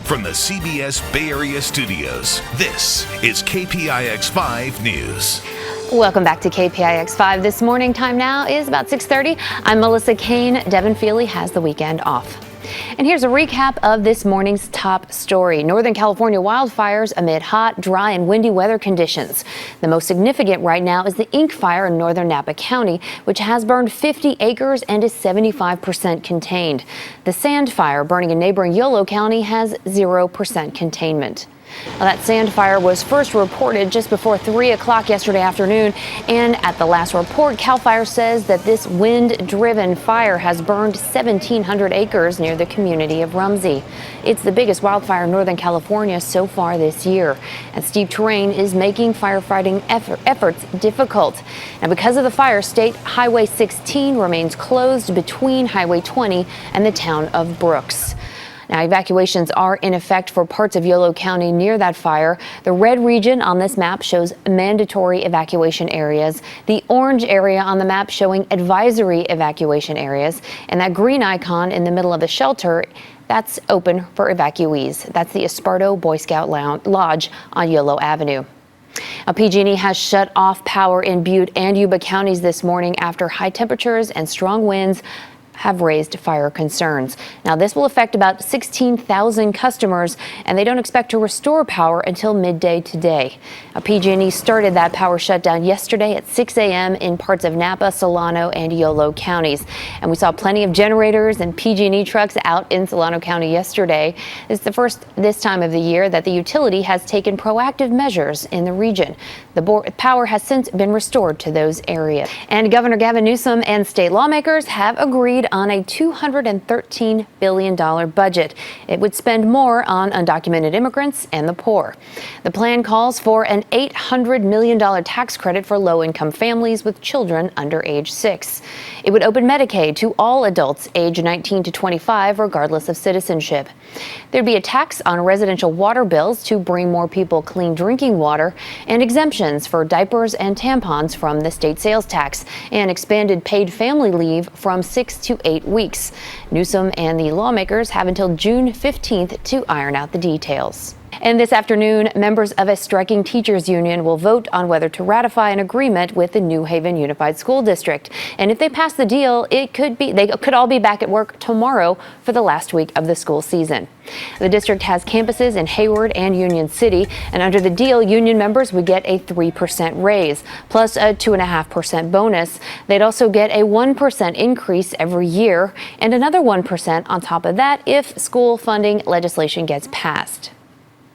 From the CBS Bay Area studios, this is KPIX 5 News. Welcome back to KPIX 5. This morning time now is about 6:30. I'm Melissa Caen. Devin Feely has the weekend off. And here's a recap of this morning's top story. Northern California wildfires amid hot, dry, and windy weather conditions. The most significant right now is the Ink Fire in northern Napa County, which has burned 50 acres and is 75% contained. The Sand Fire burning in neighboring Yolo County has 0% containment. Now, that sand fire was first reported just before 3 o'clock yesterday afternoon, and at the last report, CAL FIRE says that this wind-driven fire has burned 1,700 acres near the community of Rumsey. It's the biggest wildfire in Northern California so far this year, and steep terrain is making firefighting efforts difficult. Now, because of the fire, State Highway 16 remains closed between Highway 20 and the town of Brooks. Now, evacuations are in effect for parts of Yolo County near that fire. The red region on this map shows mandatory evacuation areas. The orange area on the map showing advisory evacuation areas. And that green icon in the middle of the shelter, that's open for evacuees. That's the Esparto Boy Scout Lodge on Yolo Avenue. Now, PG&E has shut off power in Butte and Yuba counties this morning after high temperatures and strong winds have raised fire concerns. Now, this will affect about 16,000 customers, and they don't expect to restore power until midday today. Now, PG&E started that power shutdown yesterday at 6 a.m. in parts of Napa, Solano, and Yolo counties. And we saw plenty of generators and PG&E trucks out in Solano County yesterday. It's the first this time of the year that the utility has taken proactive measures in the region. The power has since been restored to those areas. And Governor Gavin Newsom and state lawmakers have agreed on a $213 billion budget. It would spend more on undocumented immigrants and the poor. The plan calls for an $800 million tax credit for low-income families with children under age 6. It would open Medicaid to all adults age 19 to 25, regardless of citizenship. There'd be a tax on residential water bills to bring more people clean drinking water, and exemptions for diapers and tampons from the state sales tax, and expanded paid family leave from 6 to 8 weeks. Newsom and the lawmakers have until June 15th to iron out the details. And this afternoon, members of a striking teachers union will vote on whether to ratify an agreement with the New Haven Unified School District. And if they pass the deal, they could all be back at work tomorrow for the last week of the school season. The district has campuses in Hayward and Union City, and under the deal, union members would get a 3% raise, plus a 2.5% bonus. They'd also get a 1% increase every year, and another 1% on top of that if school funding legislation gets passed.